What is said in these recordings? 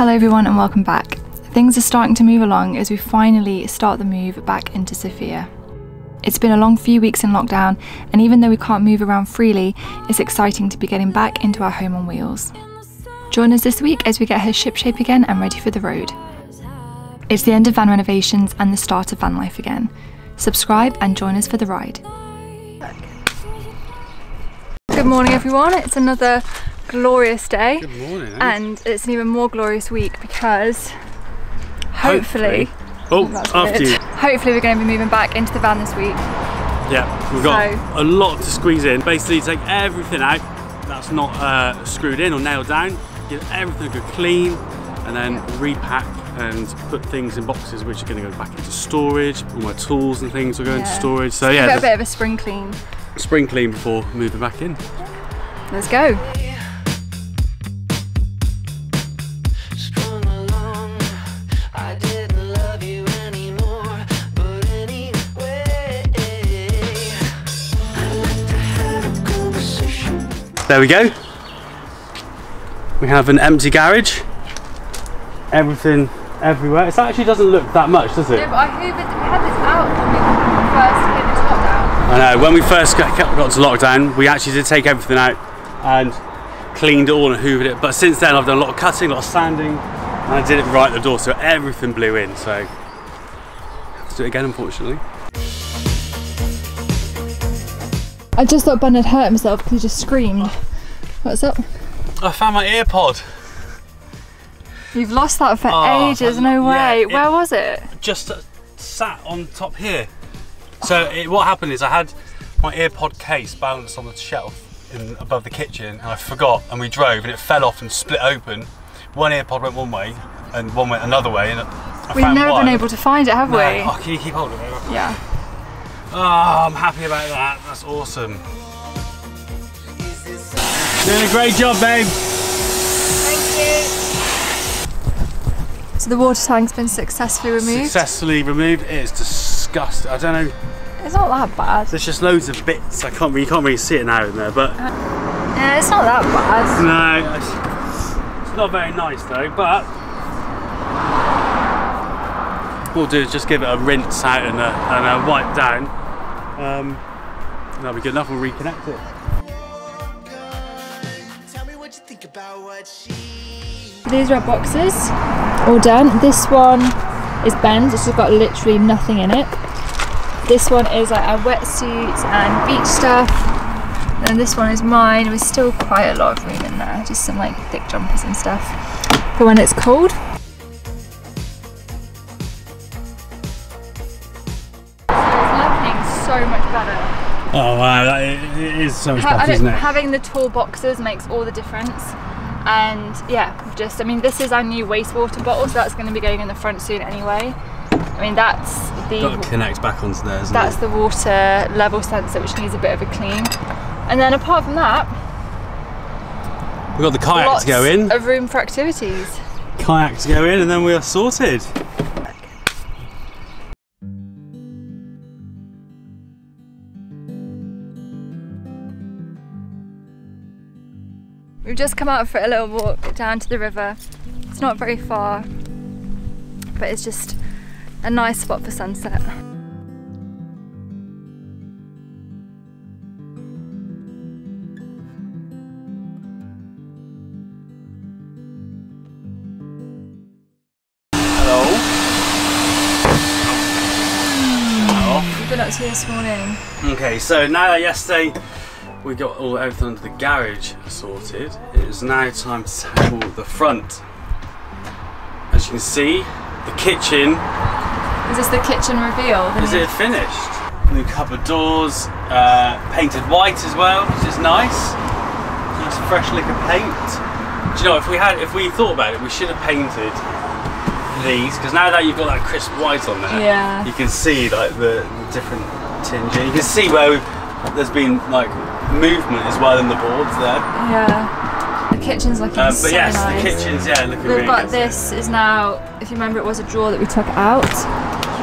Hello everyone and welcome back. Things are starting to move along as we finally start the move back into Sophia. It's been a long few weeks in lockdown, and even though we can't move around freely, it's exciting to be getting back into our home on wheels. Join us this week as we get her shipshape again and ready for the road. It's the end of van renovations and the start of van life again. Subscribe and join us for the ride. Good morning everyone, it's another glorious day. Good morning. And it's an even more glorious week because hopefully hopefully we're going to be moving back into the van this week. Yeah, we've got a lot to squeeze in. Basically take everything out that's not screwed in or nailed down, give everything a good clean, and then repack and put things in boxes which are going to go back into storage. All my tools and things will go into storage. So yeah, a bit of a spring clean. Spring clean before moving back in. Let's go. There we go. We have an empty garage. Everything everywhere. It actually doesn't look that much, does it? Yeah, but I hoovered, we had this out when we first came into lockdown. I know, when we first got to lockdown, we actually did take everything out and cleaned it all and hoovered it. But since then I've done a lot of cutting, a lot of sanding, and I did it right at the door, so everything blew in. So let's do it again, unfortunately. I just thought Ben had hurt himself because he just screamed. What's up? I found my ear pod. You've lost that for ages, no way. Yeah, where was it? Just sat on top here. So what happened is I had my ear pod case balanced on the shelf above the kitchen, and I forgot, and we drove and it fell off and split open. One ear pod went one way and one went another way, and We've never been able to find it, have we? Oh, can you keep hold of it? Yeah. Oh, I'm happy about that. That's awesome. Doing a great job, babe. Thank you. So the water tank's been successfully removed? Successfully removed. It is disgusting. I don't know. It's not that bad. There's just loads of bits. You can't really see it now in there, but yeah, it's not that bad. No, it's not very nice though. But what we'll do is just give it a rinse out and a wipe down. And that'll be good enough. We'll reconnect it. These red boxes, all done. This one is Ben's. It's just got literally nothing in it. This one is like our wetsuits and beach stuff. And this one is mine. There's still quite a lot of room in there. Just some like thick jumpers and stuff for when it's cold. So much better. Oh wow, it is so much better, isn't it? Having the tall boxes makes all the difference. And yeah, I mean, this is our new wastewater bottle, so that's going to be going in the front soon anyway. I mean, that's the... Got to connect back onto there, isn't it? That's the water level sensor, which needs a bit of a clean. And then apart from that, we've got the kayak to go in. Of room for activities. Kayak to go in, and then we are sorted. We've just come out for a little walk down to the river. It's not very far, but it's just a nice spot for sunset. Hello. What have you been up to this morning? Okay, so now that yesterday we got everything under the garage sorted, it is now time to tackle the front. As you can see, the kitchen. Is this the kitchen reveal? Is it finished? New cupboard doors, painted white as well, which is nice. Nice fresh lick of paint. Do you know, if we thought about it, we should have painted these, because now that you've got that crisp white on there, yeah, you can see like the different tinge. You can see where there's been like movement as well in the boards there. Yeah, the kitchen's looking so but yes, nice. the kitchen's looking really good. We've got this is now, if you remember, it was a drawer that we took out.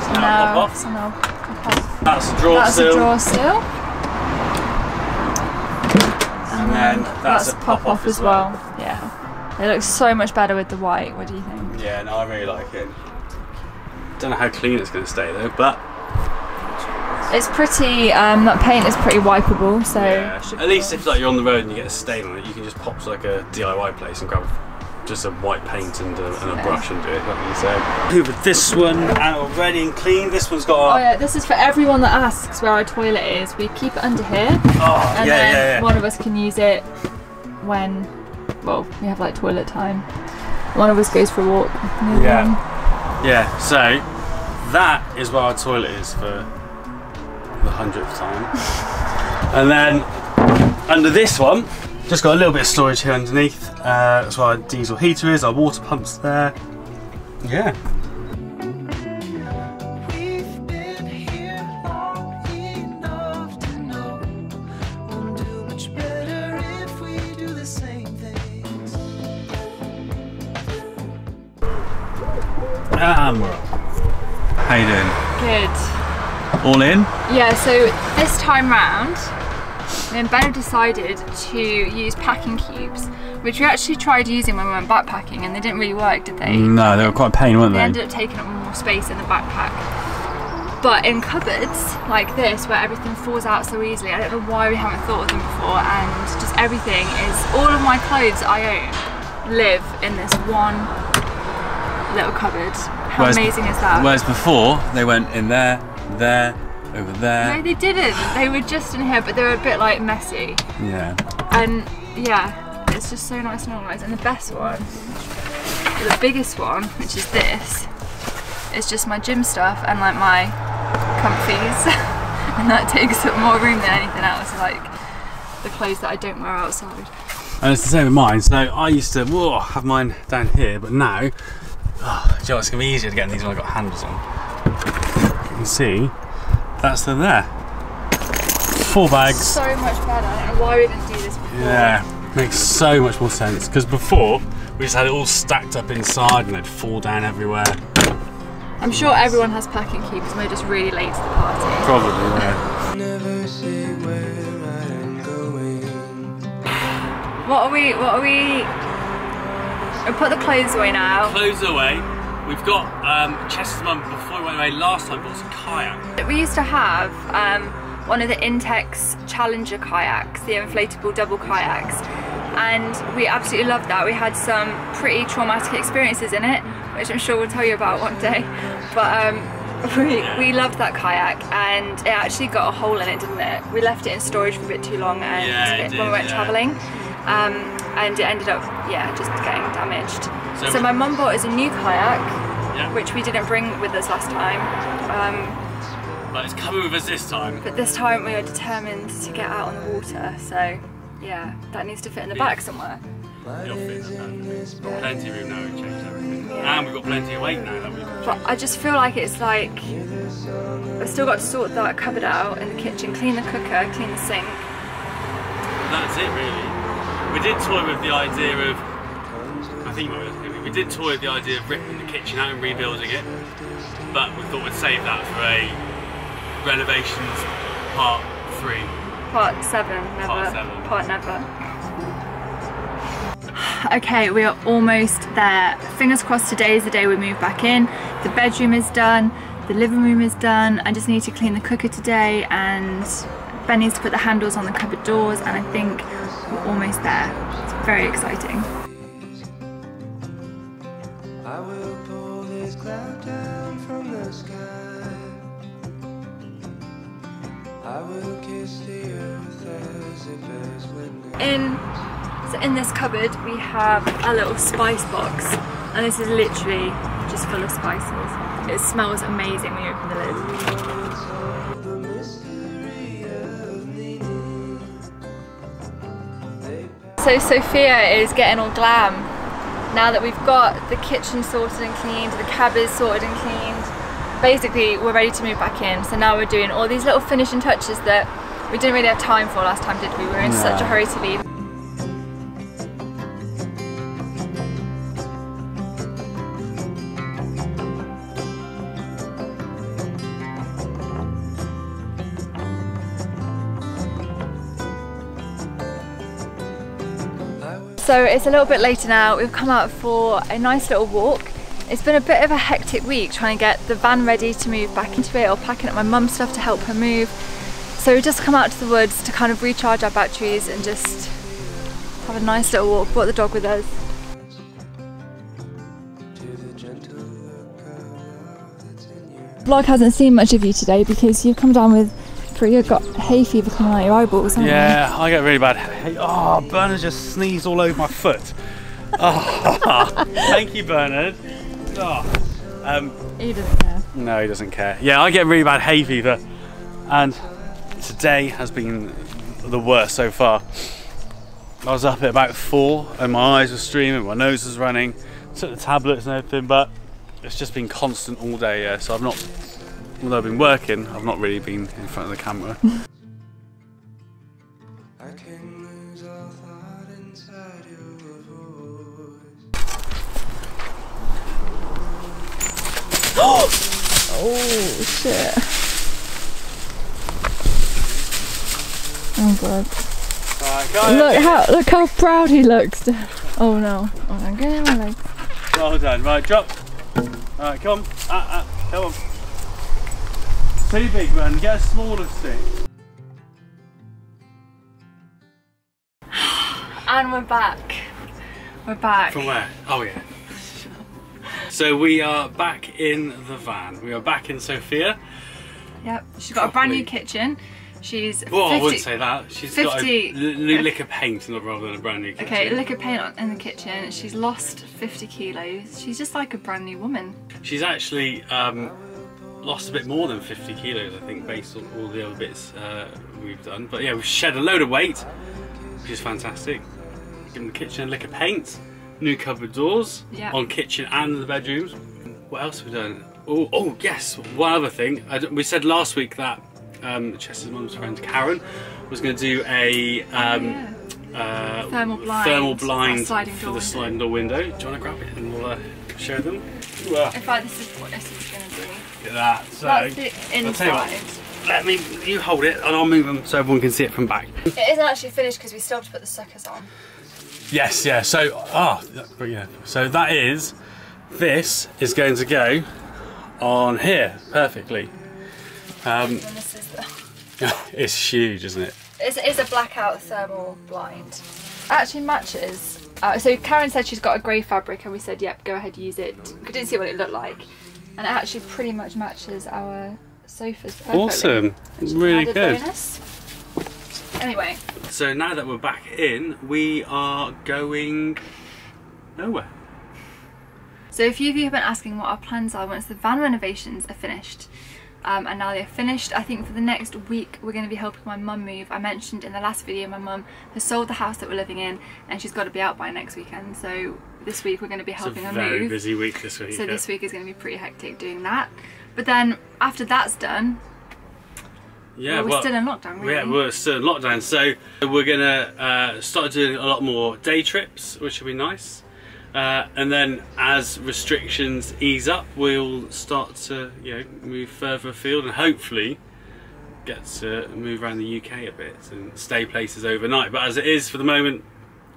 So now pop off. That's a drawer seal. That's a drawer seal. And then that's a pop off as well. Yeah. It looks so much better with the white. What do you think? Yeah, no, I really like it. Don't know how clean it's going to stay though, but it's pretty. That paint is pretty wipeable, so yeah. At least if like you're on the road and you get a stain on it, you can just pop to like a DIY place and grab just some white paint and a brush and do it, like you said. Hoovered this one out already and clean. This one's got. Oh yeah, this is for everyone that asks where our toilet is. We keep it under here, and then one of us can use it when, well, we have like toilet time. One of us goes for a walk. Yeah. So that is where our toilet is for the 100th time. And then under this one, just got a little bit of storage here underneath. That's where our diesel heater is, our water pump's there. Yeah. How you doing? Good. All in? Yeah, so this time round, me and Ben have decided to use packing cubes, which we actually tried using when we went backpacking and they didn't really work, did they? No, they were quite a pain, weren't they? They ended up taking up more space in the backpack. But in cupboards like this, where everything falls out so easily, I don't know why we haven't thought of them before, and just everything is, all of my clothes I own live in this one little cupboard. How amazing is that? Whereas before, they went in there, over there. No, they didn't. They were just in here, but they were a bit like messy. Yeah. And yeah, it's just so nice and organised. And the best one, the biggest one, which is this, is just my gym stuff and like my comfies. And that takes up more room than anything else, like the clothes that I don't wear outside. And it's the same with mine. So I used to have mine down here, but now, do you know, it's going to be easier to get in these when I've got handles on. You can see, that's them there. 4 bags. So much better. I don't know why we didn't do this before. Yeah, makes so much more sense. Because before, we just had it all stacked up inside and they'd fall down everywhere. I'm sure everyone has packing cubes and we're just really late to the party. Probably, yeah. Never say where I'm going. What are we? We'll put the clothes away now. Clothes away. We've got Chesca Ben, before we went away last time, bought some kayak. We used to have one of the Intex Challenger kayaks, the inflatable double kayaks, and we absolutely loved that. We had some pretty traumatic experiences in it, which I'm sure we'll tell you about one day. But we loved that kayak, and it actually got a hole in it, didn't it? We left it in storage for a bit too long, and when we went travelling, and it ended up, just getting damaged. So my mum bought us a new kayak, which we didn't bring with us last time. But it's coming with us this time. But this time we are determined to get out on the water, so yeah, that needs to fit in the back somewhere. It'll fit in the back. We've got plenty of room now, we've changed everything. And we've got plenty of weight now that we've changed. But I just feel like it's like, I've still got to sort that cupboard out in the kitchen, clean the cooker, clean the sink. That's it really. We did toy with the idea of, we did toy with the idea of ripping the kitchen out and rebuilding it, but we thought we'd save that for a renovations part 3. Part 7, never. Part 7. Part never. Okay, we are almost there. Fingers crossed today is the day we move back in. The bedroom is done, the living room is done. I just need to clean the cooker today, and Ben needs to put the handles on the cupboard doors, and I think we're almost there. It's very exciting. I will pull this cloud down from the sky. I will kiss the earth as it bears witness. So in this cupboard we have a little spice box, and this is literally just full of spices. It smells amazing when you open the lid. So Sophia is getting all glam now that we've got the kitchen sorted and cleaned, the cabins sorted and cleaned. Basically we're ready to move back in, so now we're doing all these little finishing touches that we didn't really have time for last time, did we? We were in such a hurry to leave. So it's a little bit later now. We've come out for a nice little walk. It's been a bit of a hectic week trying to get the van ready to move back into it, or packing up my mum's stuff to help her move. So we've just come out to the woods to kind of recharge our batteries and just have a nice little walk. Brought the dog with us. Vlog hasn't seen much of you today because you've come down with you've got hay fever coming out your eyeballs, haven't you? Yeah, I get really bad hay. Oh, Bernard just sneezed all over my foot. Oh, thank you, Bernard. Oh. He doesn't care. No, he doesn't care. Yeah, I get really bad hay fever, and today has been the worst so far. I was up at about 4 and my eyes were streaming, my nose was running, took the tablets and everything, but it's just been constant all day, yeah, so I've not, although I've been working, I've not really been in front of the camera. I can lose all thought inside your voice. Oh shit. Oh god. Look how proud he looks. Oh no. Oh, I'm getting my legs. Well done. Right, drop. Alright, come on. Come on. Too big, man. Get a smaller stick. And we're back. We're back. From where? Oh yeah. So we are back in the van. We are back in Sophia. Yep. She's got a brand new kitchen. She's 50, I wouldn't say that. She's got a new lick of paint rather than a brand new kitchen. Okay, a lick of paint in the kitchen. She's lost 50 kilos. She's just like a brand new woman. She's actually lost a bit more than 50 kilos, I think, based on all the other bits we've done. But yeah, we've shed a load of weight, which is fantastic. Given the kitchen a lick of paint, new cupboard doors on kitchen and the bedrooms. What else have we done? Oh yes, one other thing. We said last week that Chester's mum's friend Karen was going to do a thermal blind for the sliding door window. Do you want to grab it and we'll show them? In fact, this is what this is going to be. Look at that. So that's the inside. You hold it and I'll move them so everyone can see it from back. It isn't actually finished because we still have to put the suckers on. Yes, yeah. So so this is going to go on here perfectly. And this is the... It's huge, isn't it? It's a blackout thermal blind. It actually matches. So Karen said she's got a grey fabric and we said, yep, go ahead, use it. We didn't see what it looked like. And it actually pretty much matches our sofas perfectly. Awesome. Really good. Bonus. Anyway. So now that we're back in, we are going nowhere. So a few of you have been asking what our plans are once the van renovations are finished. And now they're finished. I think for the next week we're going to be helping my mum move. I mentioned in the last video my mum has sold the house that we're living in and she's got to be out by next weekend. So this week we're going to be helping her move. It's a very busy week this week. So this week is going to be pretty hectic doing that. But then after that's done, we're still in lockdown, really. Yeah, we're still in lockdown. So we're going to start doing a lot more day trips, which will be nice. And then as restrictions ease up, we'll start to move further afield and hopefully get to move around the UK a bit and stay places overnight. But as it is for the moment,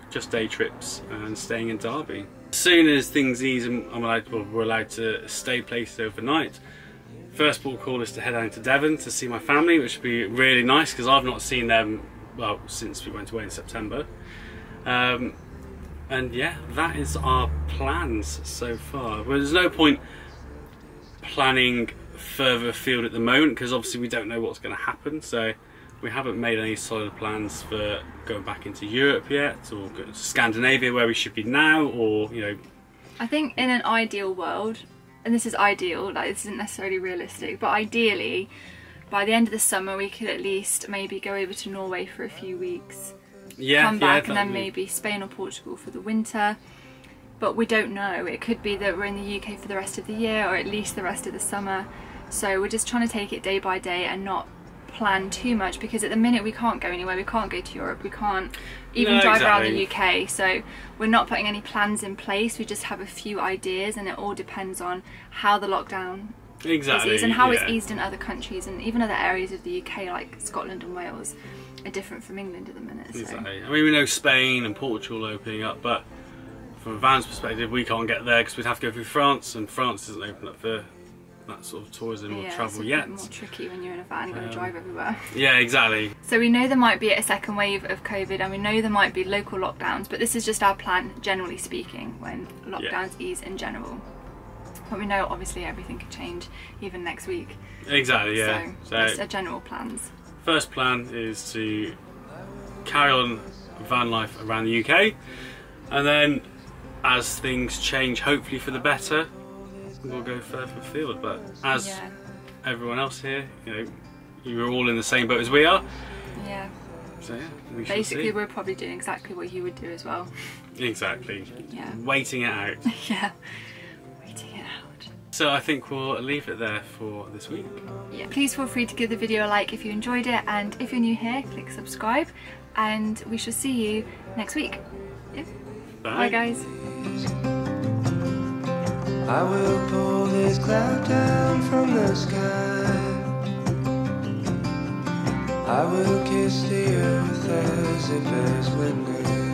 just day trips and staying in Derby. As soon as things ease and we're allowed to stay places overnight, first port of call is to head down to Devon to see my family, which would be really nice because I've not seen them since we went away in September. And yeah, that is our plans so far. Well, there's no point planning further afield at the moment because obviously we don't know what's going to happen. So we haven't made any solid plans for going back into Europe yet, or going to Scandinavia where we should be now, or I think in an ideal world, and this is ideal, like this isn't necessarily realistic, but ideally by the end of the summer we could at least maybe go over to Norway for a few weeks. Come back and then maybe Spain or Portugal for the winter, but we don't know. It could be that we're in the UK for the rest of the year or at least the rest of the summer, so we're just trying to take it day by day and not plan too much because at the minute we can't go anywhere. We can't go to Europe, we can't even drive around the UK, so we're not putting any plans in place. We just have a few ideas and it all depends on how the lockdown is eased and how it's eased in other countries and even other areas of the UK like Scotland and Wales. are different from England at the minute. So. Exactly. I mean, we know Spain and Portugal opening up, but from a van's perspective, we can't get there because we'd have to go through France, and France isn't open up for that sort of tourism or travel yet. It's a bit more tricky when you're in a van, you've got to drive everywhere. Yeah, exactly. So we know there might be a second wave of COVID, and we know there might be local lockdowns, but this is just our plan, generally speaking, when lockdowns ease in general. But we know obviously everything could change even next week. Exactly, yeah. So that's our general plans. First plan is to carry on van life around the UK, and then as things change, hopefully for the better, we'll go further afield. But as everyone else here, you know, you're all in the same boat as we are. Yeah. So yeah, we basically see. We're probably doing exactly what you would do as well. Exactly. Yeah. Waiting it out. Yeah. Waiting it out. So I think we'll leave it there for this week. Yeah. Please feel free to give the video a like if you enjoyed it, and if you're new here, click subscribe, and we shall see you next week. Yeah. Bye guys. I will pull this cloud down from the sky. I will kiss the earth as it bears witness.